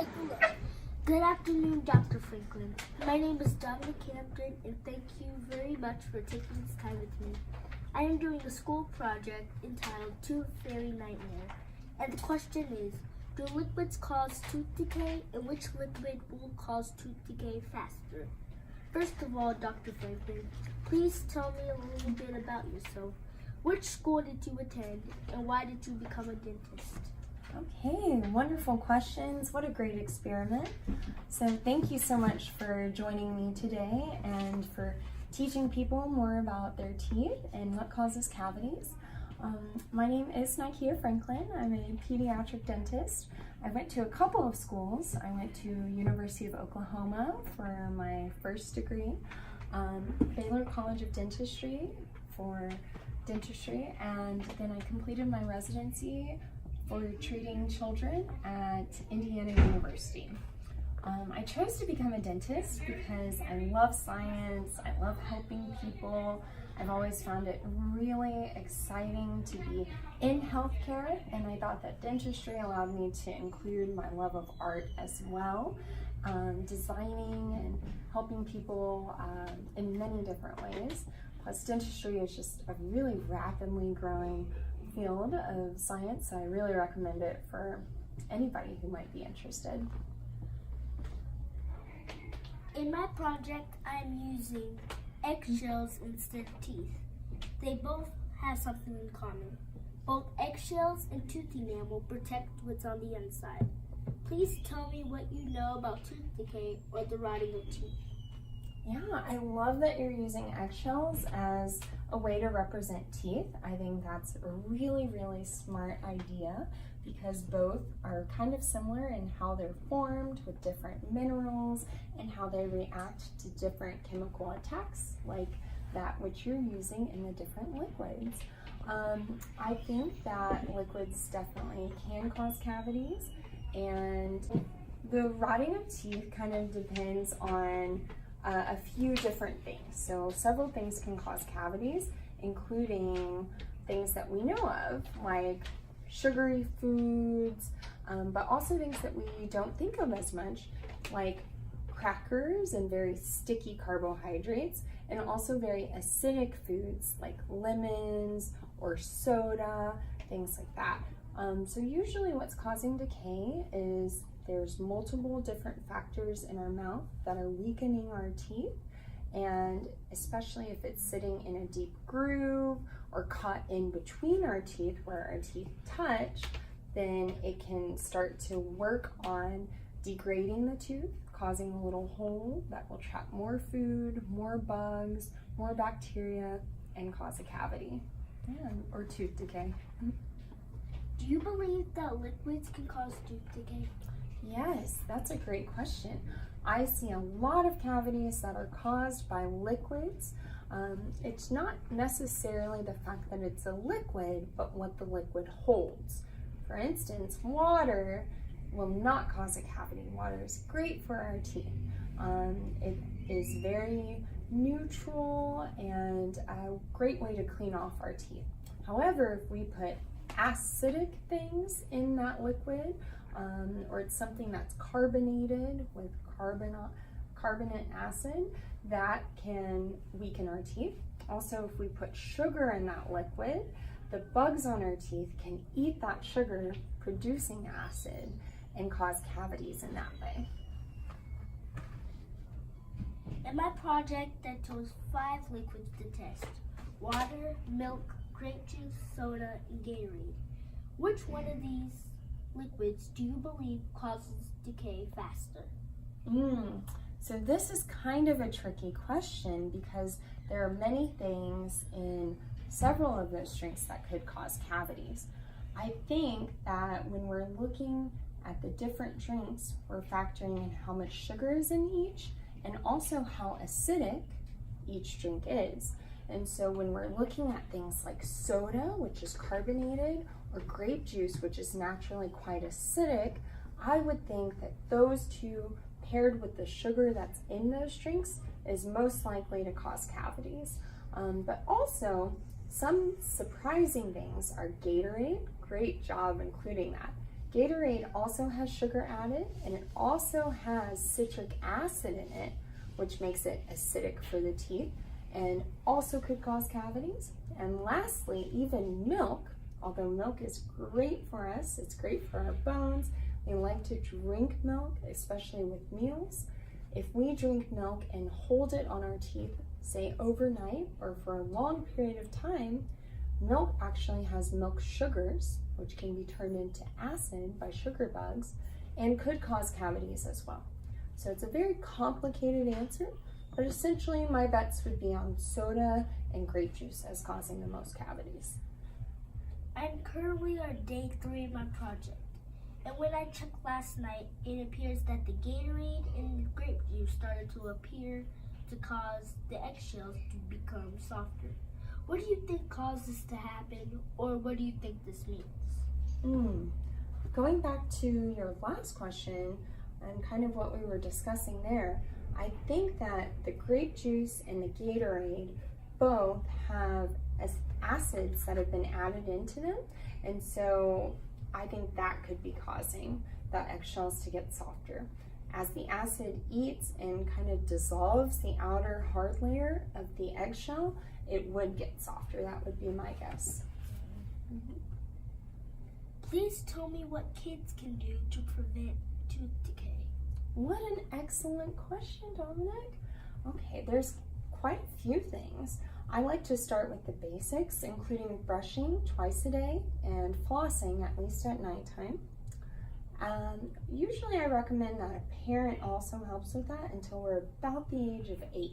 take a look. Good afternoon, Dr. Franklin. My name is Dominic Hampton, and thank you very much for taking this time with me. I am doing a school project entitled Tooth Fairy Nightmare, and the question is, do liquids cause tooth decay, and which liquid will cause tooth decay faster? First of all, Dr. Franklin, please tell me a little bit about yourself. Which school did you attend, and why did you become a dentist? Okay, wonderful questions. What a great experiment. So thank you so much for joining me today and for teaching people more about their teeth and what causes cavities. My name is Nikia Franklin. I'm a pediatric dentist. I went to a couple of schools. I went to University of Oklahoma for my first degree, Baylor College of Dentistry for dentistry, and then I completed my residency for treating children at Indiana University. I chose to become a dentist because I love science, I love helping people. I've always found it really exciting to be in healthcare, and I thought that dentistry allowed me to include my love of art as well, designing and helping people in many different ways. Plus, dentistry is just a really rapidly growing field of science, so I really recommend it for anybody who might be interested. In my project, I'm using eggshells instead of teeth. They both have something in common. Both eggshells and tooth enamel protect what's on the inside. Please tell me what you know about tooth decay or the rotting of teeth. Yeah, I love that you're using eggshells as a way to represent teeth. I think that's a really, really smart idea because both are kind of similar in how they're formed with different minerals and how they react to different chemical attacks like that which you're using in the different liquids. I think that liquids definitely can cause cavities, and the rotting of teeth kind of depends on a few different things. So several things can cause cavities, including things that we know of, like sugary foods, but also things that we don't think of as much, like crackers and very sticky carbohydrates, and also very acidic foods like lemons or soda, things like that. So usually what's causing decay is there's multiple different factors in our mouth that are weakening our teeth, and especially if it's sitting in a deep groove or caught in between our teeth where our teeth touch, then it can start to work on degrading the tooth, causing a little hole that will trap more food, more bugs, more bacteria, and cause a cavity or tooth decay. Do you believe that liquids can cause tooth decay? Yes, that's a great question. I see a lot of cavities that are caused by liquids. It's not necessarily the fact that it's a liquid, but what the liquid holds. For instance, water will not cause a cavity. Water is great for our teeth. It is very neutral and a great way to clean off our teeth. However, if we put acidic things in that liquid, or it's something that's carbonated with carbonate acid, that can weaken our teeth. Also, if we put sugar in that liquid, the bugs on our teeth can eat that sugar, producing acid, and cause cavities in that way. In my project, I chose 5 liquids to test: water, milk, grape juice, soda, and Gatorade. Which one of these liquids do you believe causes decay faster? So this is kind of a tricky question because there are many things in several of those drinks that could cause cavities. I think that when we're looking at the different drinks, we're factoring in how much sugar is in each and also how acidic each drink is. And so when we're looking at things like soda, which is carbonated, or grape juice, which is naturally quite acidic, I would think that those two paired with the sugar that's in those drinks is most likely to cause cavities. But also, some surprising things are Gatorade, great job including that, Gatorade also has sugar added, and it also has citric acid in it, which makes it acidic for the teeth and also could cause cavities. And lastly, even milk, although milk is great for us, it's great for our bones. We like to drink milk, especially with meals. If we drink milk and hold it on our teeth, say overnight or for a long period of time, milk actually has milk sugars, which can be turned into acid by sugar bugs and could cause cavities as well. So it's a very complicated answer, but essentially my bets would be on soda and grape juice as causing the most cavities. I'm currently on day 3 of my project, and when I checked last night, it appears that the Gatorade and the grape juice started to appear to cause the eggshells to become softer. What do you think caused this to happen, or what do you think this means? Going back to your last question and kind of what we were discussing there, I think that the grape juice and the Gatorade both have acids that have been added into them, and so I think that could be causing the eggshells to get softer. As the acid eats and kind of dissolves the outer hard layer of the eggshell, it would get softer. That would be my guess. Please tell me what kids can do to prevent tooth decay. What an excellent question, Dominic. Okay, there's quite a few things. I like to start with the basics, including brushing twice a day and flossing at least at nighttime. Usually I recommend that a parent also helps with that until we're about the age of 8.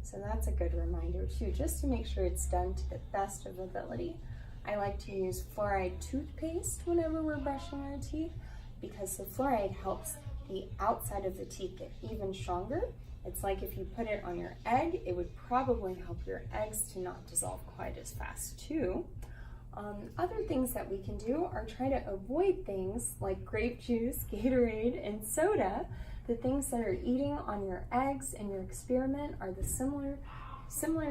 So that's a good reminder too, just to make sure it's done to the best of ability. I like to use fluoride toothpaste whenever we're brushing our teeth because the fluoride helps the outside of the teeth get even stronger. It's like if you put it on your egg, it would probably help your eggs to not dissolve quite as fast too. Other things that we can do are try to avoid things like grape juice, Gatorade, and soda. The things that are eating on your eggs in your experiment are the similar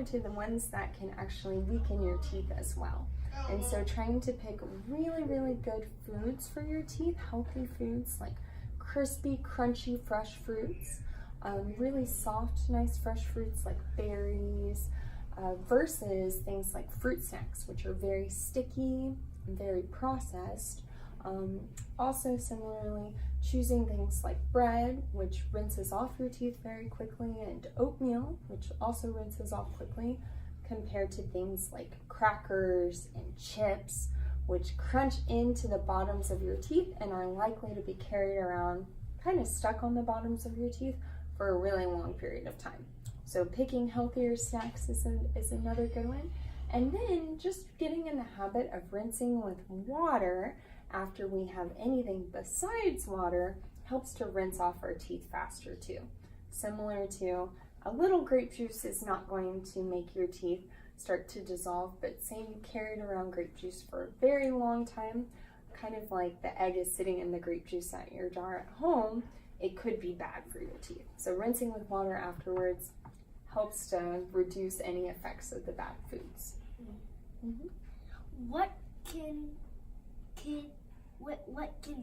to the ones that can actually weaken your teeth as well. And so trying to pick really, really good foods for your teeth, healthy foods like crispy, crunchy, fresh fruits, really soft, nice fresh fruits like berries, versus things like fruit snacks, which are very sticky and very processed. Also similarly, choosing things like bread, which rinses off your teeth very quickly, and oatmeal, which also rinses off quickly, compared to things like crackers and chips, which crunch into the bottoms of your teeth and are likely to be carried around kind of stuck on the bottoms of your teeth for a really long period of time. So picking healthier snacks is another good one. And then just getting in the habit of rinsing with water after we have anything besides water helps to rinse off our teeth faster too. Similar to a little grape juice is not going to make your teeth start to dissolve, but say you carried around grape juice for a very long time, kind of like the egg is sitting in the grape juice at your jar at home, it could be bad for your teeth. So rinsing with water afterwards helps to reduce any effects of the bad foods. What can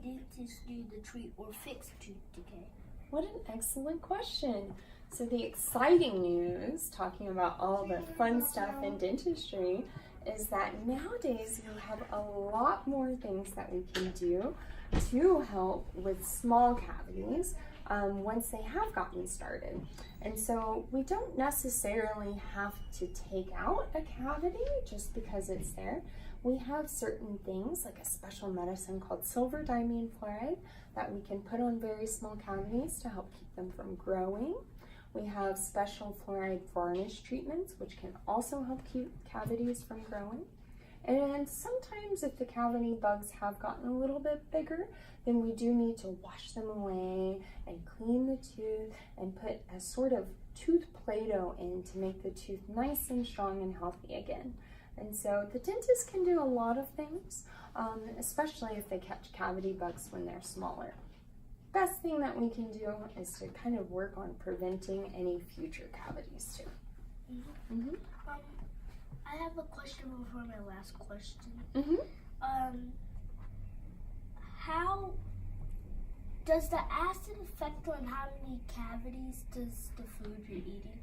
dentists do to treat or fix tooth decay? What an excellent question. So the exciting news, talking about all the fun stuff in dentistry, is that nowadays we have a lot more things that we can do to help with small cavities once they have gotten started. And so we don't necessarily have to take out a cavity just because it's there. We have certain things like a special medicine called silver diamine fluoride that we can put on very small cavities to help keep them from growing. We have special fluoride varnish treatments, which can also help keep cavities from growing. And sometimes if the cavity bugs have gotten a little bit bigger, then we do need to wash them away and clean the tooth and put a sort of tooth Play-Doh in to make the tooth nice and strong and healthy again. And so the dentist can do a lot of things, especially if they catch cavity bugs when they're smaller. Best thing that we can do is to kind of work on preventing any future cavities too. I have a question before my last question. how does the acid affect on how many cavities does the food you're eating?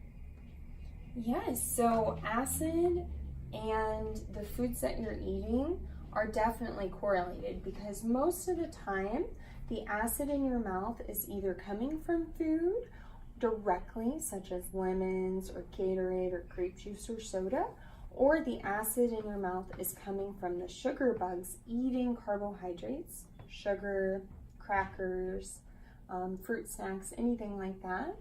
Yes, so acid and the foods that you're eating are definitely correlated because most of the time the acid in your mouth is either coming from food directly, such as lemons or Gatorade or grape juice or soda, or the acid in your mouth is coming from the sugar bugs eating carbohydrates, sugar, crackers, fruit snacks, anything like that,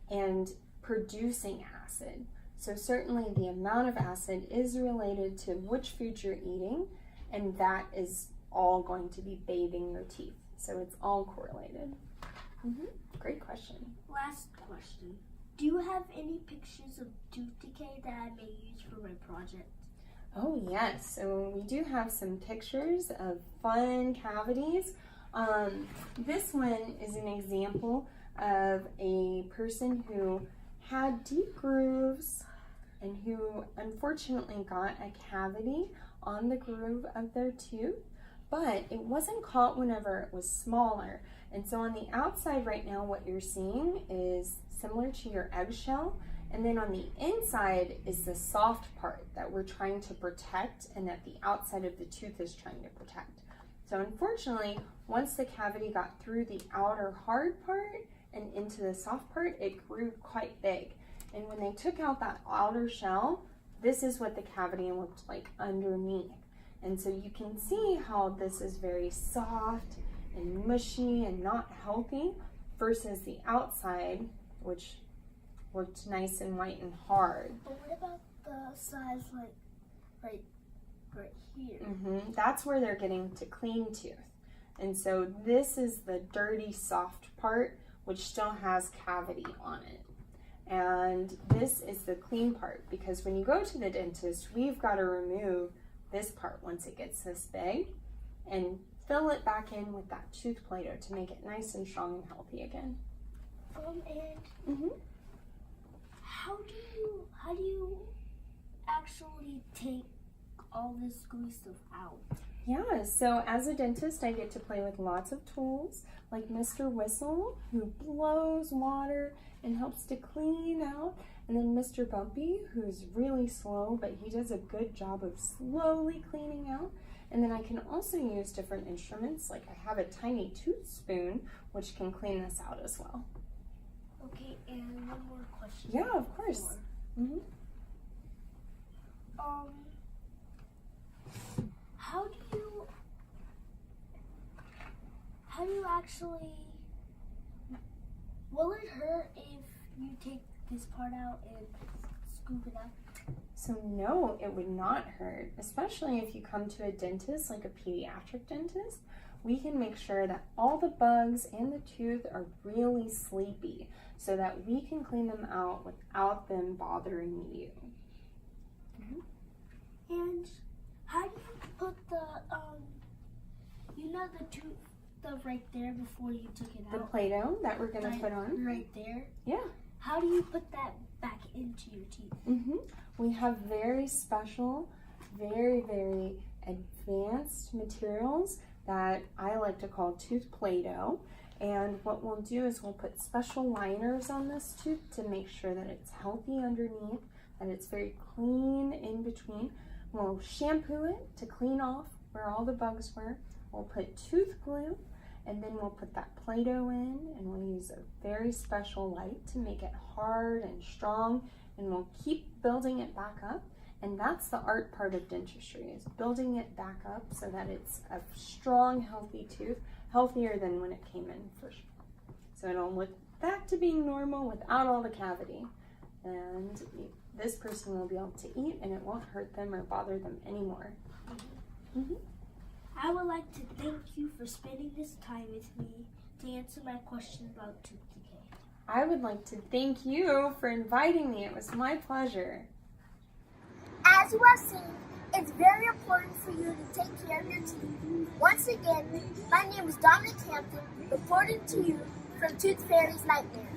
and producing acid. So certainly the amount of acid is related to which food you're eating, and that is all going to be bathing your teeth. So it's all correlated. Great question. Last question. Do you have any pictures of tooth decay that I may use for my project? Oh yes, so we do have some pictures of fun cavities. This one is an example of a person who had deep grooves and who unfortunately got a cavity on the groove of their tooth, but it wasn't caught whenever it was smaller. And so on the outside right now, what you're seeing is similar to your eggshell, and then on the inside is the soft part that we're trying to protect and that the outside of the tooth is trying to protect. So unfortunately, once the cavity got through the outer hard part and into the soft part, it grew quite big. And when they took out that outer shell, this is what the cavity looked like underneath. And so you can see how this is very soft and mushy and not healthy versus the outside, which looked nice and white and hard. But what about the size like right here? That's where they're getting to clean tooth. And so this is the dirty soft part, which still has cavity on it. And this is the clean part, because when you go to the dentist, we've got to remove this part once it gets this big and fill it back in with that tooth Play-Doh to make it nice and strong and healthy again. And how do you actually take all this gooey stuff out? Yeah, so as a dentist, I get to play with lots of tools, like Mr. Whistle, who blows water and helps to clean out, and then Mr. Bumpy, who's really slow, but he does a good job of slowly cleaning out. And then I can also use different instruments, like I have a tiny tooth spoon, which can clean this out as well. Okay, and one more question. Yeah, of course. How do you actually, will it hurt if you take this part out and scoop it up? So no, it would not hurt, especially if you come to a dentist, like a pediatric dentist. We can make sure that all the bugs and the tooth are really sleepy so that we can clean them out without them bothering you. And how do you put the, the tooth stuff right there before you took it out? The Play-Doh that we're gonna put on? Right there? Yeah. How do you put that back into your teeth? We have very special, very, very advanced materials that I like to call tooth Play-Doh. And what we'll do is we'll put special liners on this tooth to make sure that it's healthy underneath, that it's very clean in between. We'll shampoo it to clean off where all the bugs were. We'll put tooth glue, and then we'll put that Play-Doh in, and we'll use a very special light to make it hard and strong, and we'll keep building it back up. And that's the art part of dentistry, is building it back up so that it's a strong, healthy tooth, healthier than when it came in first. So it'll look back to being normal without all the cavity. And this person will be able to eat, and it won't hurt them or bother them anymore. I would like to thank you for spending this time with me to answer my question about tooth decay. I would like to thank you for inviting me. It was my pleasure. As you have seen, it's very important for you to take care of your teeth. Once again, my name is Dominic Hampton, reporting to you from Tooth Fairy's Nightmare.